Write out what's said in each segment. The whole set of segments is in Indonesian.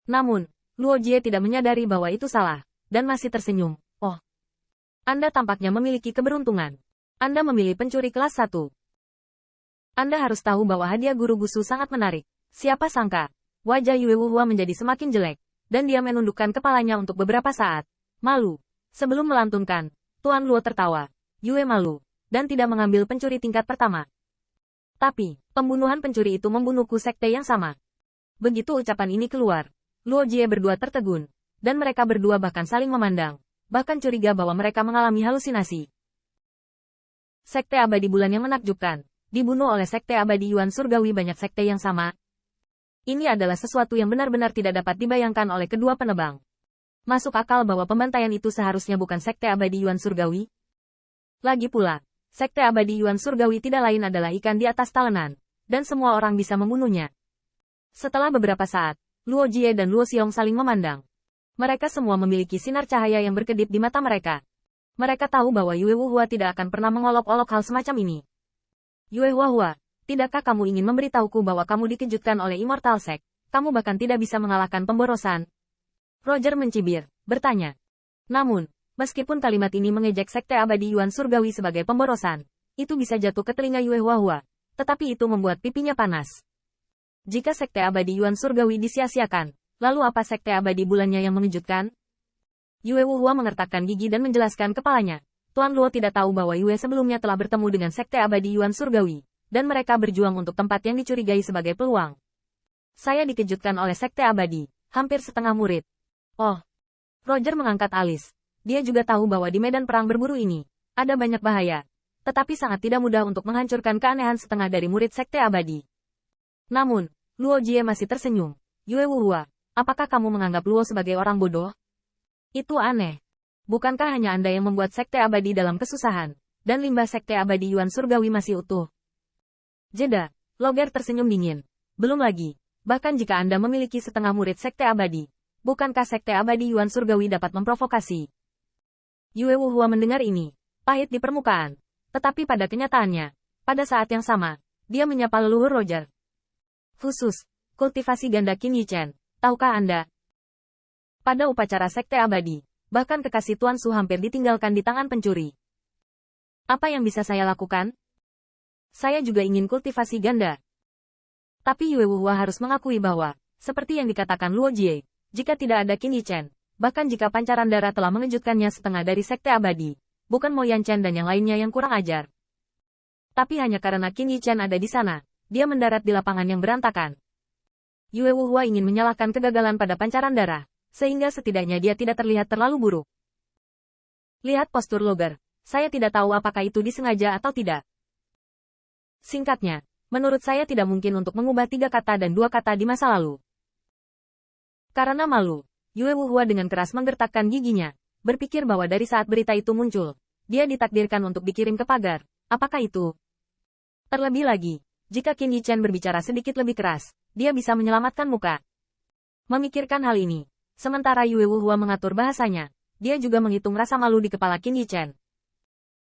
Namun, Luo Jie tidak menyadari bahwa itu salah, dan masih tersenyum. Oh, Anda tampaknya memiliki keberuntungan. Anda memilih pencuri kelas 1. Anda harus tahu bahwa hadiah guru Gusu sangat menarik. Siapa sangka, wajah Yue Wuhua menjadi semakin jelek, dan dia menundukkan kepalanya untuk beberapa saat. Malu. Sebelum melantunkan, Tuan Luo tertawa. Yue malu, dan tidak mengambil pencuri tingkat pertama. Tapi, pembunuhan pencuri itu membunuhku sekte yang sama. Begitu ucapan ini keluar, Luo Jie berdua tertegun, dan mereka berdua bahkan saling memandang, bahkan curiga bahwa mereka mengalami halusinasi. Sekte abadi bulan yang menakjubkan, dibunuh oleh sekte abadi Yuan Surgawi. Banyak sekte yang sama. Ini adalah sesuatu yang benar-benar tidak dapat dibayangkan oleh kedua penebang. Masuk akal bahwa pembantaian itu seharusnya bukan sekte abadi Yuan Surgawi. Lagi pula, sekte abadi Yuan Surgawi tidak lain adalah ikan di atas talenan, dan semua orang bisa membunuhnya. Setelah beberapa saat, Luo Jie dan Luo Xiong saling memandang. Mereka semua memiliki sinar cahaya yang berkedip di mata mereka. Mereka tahu bahwa Yue Wuhua tidak akan pernah mengolok-olok hal semacam ini. Yue Wuhua, tidakkah kamu ingin memberitahuku bahwa kamu dikejutkan oleh Immortal Sect? Kamu bahkan tidak bisa mengalahkan pemborosan. Roger mencibir, bertanya. Namun, meskipun kalimat ini mengejek sekte abadi Yuan Surgawi sebagai pemborosan, itu bisa jatuh ke telinga Yue Wuhua, tetapi itu membuat pipinya panas. Jika sekte abadi Yuan Surgawi disia-siakan, lalu apa sekte abadi bulannya yang mengejutkan? Yue Wuhua mengertakkan gigi dan menjelaskan kepalanya. Tuan Luo tidak tahu bahwa Yue sebelumnya telah bertemu dengan sekte abadi Yuan Surgawi, dan mereka berjuang untuk tempat yang dicurigai sebagai peluang. Saya dikejutkan oleh sekte abadi, hampir setengah murid. Oh. Roger mengangkat alis. Dia juga tahu bahwa di medan perang berburu ini, ada banyak bahaya. Tetapi sangat tidak mudah untuk menghancurkan keanehan setengah dari murid sekte abadi. Namun, Luo Jie masih tersenyum. Yue Wuhua, apakah kamu menganggap Luo sebagai orang bodoh? Itu aneh. Bukankah hanya Anda yang membuat sekte abadi dalam kesusahan, dan limbah sekte abadi Yuan Surgawi masih utuh? Jeda, Logger tersenyum dingin. Belum lagi, bahkan jika Anda memiliki setengah murid sekte abadi, bukankah sekte abadi Yuan Surgawi dapat memprovokasi? Yue Wuhua mendengar ini, pahit di permukaan. Tetapi pada kenyataannya, pada saat yang sama, dia menyapa leluhur Roger. Khusus, kultivasi ganda Qin Yichen, tahukah Anda? Pada upacara sekte abadi, bahkan kekasih Tuan Su hampir ditinggalkan di tangan pencuri. Apa yang bisa saya lakukan? Saya juga ingin kultivasi ganda. Tapi Yue Wuhua harus mengakui bahwa, seperti yang dikatakan Luo Jie, jika tidak ada Qin Yichen, bahkan jika pancaran darah telah mengejutkannya setengah dari sekte abadi, bukan Mo Yanchen dan yang lainnya yang kurang ajar. Tapi hanya karena Qin Yichen ada di sana, dia mendarat di lapangan yang berantakan. Yue Wuhua ingin menyalahkan kegagalan pada pancaran darah, sehingga setidaknya dia tidak terlihat terlalu buruk. Lihat postur Logger, saya tidak tahu apakah itu disengaja atau tidak. Singkatnya, menurut saya tidak mungkin untuk mengubah 3 kata dan 2 kata di masa lalu. Karena malu, Yue Wuhua dengan keras menggertakkan giginya, berpikir bahwa dari saat berita itu muncul, dia ditakdirkan untuk dikirim ke pagar. Apakah itu? Terlebih lagi, jika Qin Yichen berbicara sedikit lebih keras, dia bisa menyelamatkan muka. Memikirkan hal ini, sementara Yue Wuhua mengatur bahasanya, dia juga menghitung rasa malu di kepala Qin Yichen.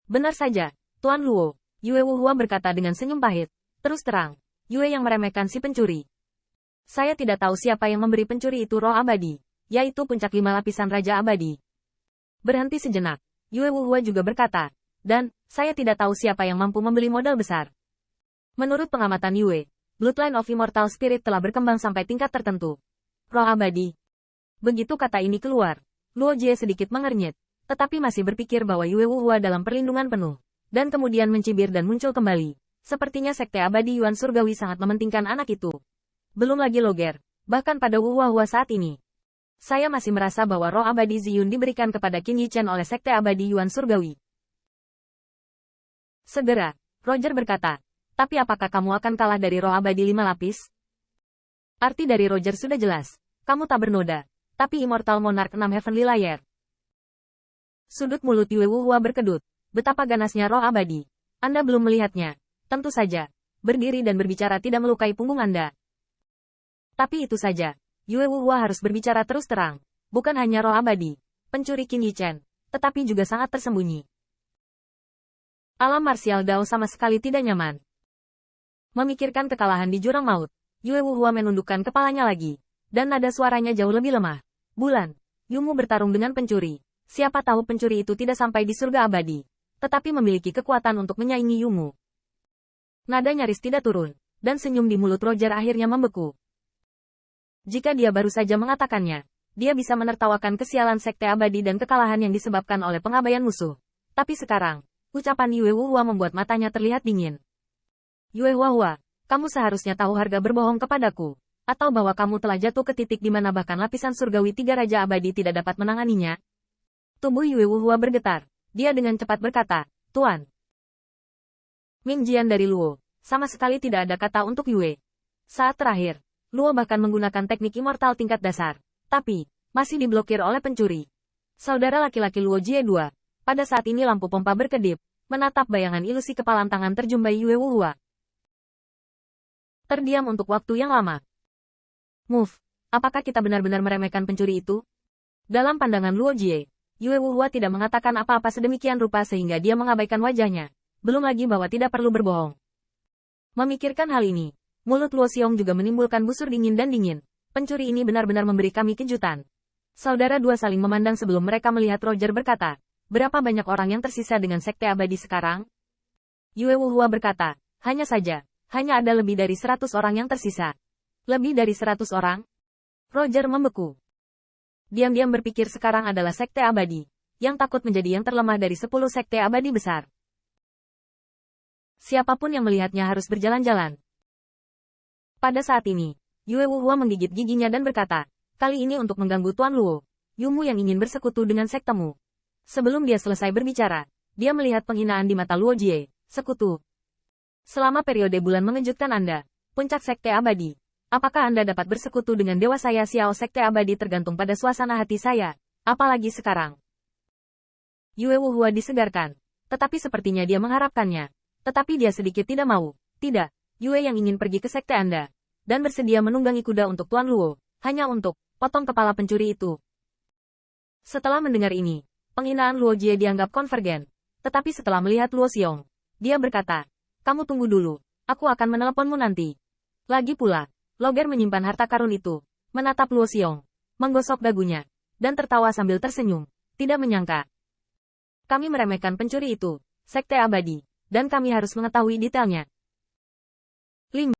Benar saja, Tuan Luo, Yue Wuhua berkata dengan senyum pahit. Terus terang, Yue yang meremehkan si pencuri. Saya tidak tahu siapa yang memberi pencuri itu roh abadi, yaitu puncak 5 lapisan Raja Abadi. Berhenti sejenak, Yue Wuhua juga berkata, dan, saya tidak tahu siapa yang mampu membeli modal besar. Menurut pengamatan Yue, Bloodline of Immortal Spirit telah berkembang sampai tingkat tertentu. Roh abadi. Begitu kata ini keluar, Luo Jie sedikit mengernyit, tetapi masih berpikir bahwa Yue Wuhua dalam perlindungan penuh, dan kemudian mencibir dan muncul kembali. Sepertinya sekte abadi Yuan Surgawi sangat mementingkan anak itu. Belum lagi Logger, bahkan pada Wuhua saat ini. Saya masih merasa bahwa roh abadi Ziyun diberikan kepada Qin Yichen oleh sekte abadi Yuan Surgawi. Segera, Roger berkata, tapi apakah kamu akan kalah dari roh abadi 5 lapis? Arti dari Roger sudah jelas, kamu tak bernoda, tapi Immortal Monarch 6 Heavenly Layer. Sudut mulut Yue Wuhua berkedut, betapa ganasnya roh abadi. Anda belum melihatnya. Tentu saja, berdiri dan berbicara tidak melukai punggung Anda. Tapi itu saja, Yue Wuhua harus berbicara terus terang, bukan hanya roh abadi, pencuri Qin Yichen, tetapi juga sangat tersembunyi. Alam marsial Dao sama sekali tidak nyaman. Memikirkan kekalahan di jurang maut, Yue Wuhua menundukkan kepalanya lagi. dan nada suaranya jauh lebih lemah. Bulan, Yumu bertarung dengan pencuri. Siapa tahu pencuri itu tidak sampai di surga abadi, tetapi memiliki kekuatan untuk menyaingi Yumu. Nada nyaris tidak turun, dan senyum di mulut Roger akhirnya membeku. Jika dia baru saja mengatakannya, dia bisa menertawakan kesialan sekte abadi dan kekalahan yang disebabkan oleh pengabaian musuh. Tapi sekarang, ucapan Yue Wuhua membuat matanya terlihat dingin. Yue Wuhua, kamu seharusnya tahu harga berbohong kepadaku, atau bahwa kamu telah jatuh ke titik di mana bahkan lapisan surgawi 3 Raja Abadi tidak dapat menanganinya. Tubuh Yue Wuhua bergetar. Dia dengan cepat berkata, Tuan. Ming Jian dari Luo, sama sekali tidak ada kata untuk Yue. Saat terakhir, Luo bahkan menggunakan teknik immortal tingkat dasar, tapi masih diblokir oleh pencuri. Saudara laki-laki Luo Jie 2, pada saat ini lampu pompa berkedip, menatap bayangan ilusi kepalan tangan terjumbai Yue Wuhua. Terdiam untuk waktu yang lama. Move, apakah kita benar-benar meremehkan pencuri itu? Dalam pandangan Luo Jie, Yue Wuhua tidak mengatakan apa-apa sedemikian rupa sehingga dia mengabaikan wajahnya. Belum lagi bahwa tidak perlu berbohong. Memikirkan hal ini, mulut Luo Xiong juga menimbulkan busur dingin dan dingin. Pencuri ini benar-benar memberi kami kejutan. Saudara dua saling memandang sebelum mereka melihat Roger berkata, berapa banyak orang yang tersisa dengan sekte abadi sekarang? Yue Wuhua berkata, hanya saja, hanya ada lebih dari 100 orang yang tersisa. Lebih dari 100 orang? Roger membeku. Diam-diam berpikir sekarang adalah sekte abadi, yang takut menjadi yang terlemah dari 10 sekte abadi besar. Siapapun yang melihatnya harus berjalan-jalan. Pada saat ini, Yue Wuhua menggigit giginya dan berkata, kali ini untuk mengganggu Tuan Luo, Yumu yang ingin bersekutu dengan sektemu. Sebelum dia selesai berbicara, dia melihat penghinaan di mata Luo Jie, sekutu. Selama periode bulan mengejutkan Anda, puncak sekte abadi. Apakah Anda dapat bersekutu dengan dewa saya Xiao sekte abadi tergantung pada suasana hati saya, apalagi sekarang. Yue Wuhua disegarkan, tetapi sepertinya dia mengharapkannya. Tetapi dia sedikit tidak mau. Tidak, Yue yang ingin pergi ke sekte Anda, dan bersedia menunggangi kuda untuk Tuan Luo, hanya untuk potong kepala pencuri itu. Setelah mendengar ini, penghinaan Luo Jie dianggap konvergen. Tetapi setelah melihat Luo Xiong, dia berkata, kamu tunggu dulu, aku akan meneleponmu nanti. Lagi pula, Logger menyimpan harta karun itu, menatap Luo Xiong, menggosok dagunya, dan tertawa sambil tersenyum. Tidak menyangka. Kami meremehkan pencuri itu, sekte abadi, dan kami harus mengetahui detailnya.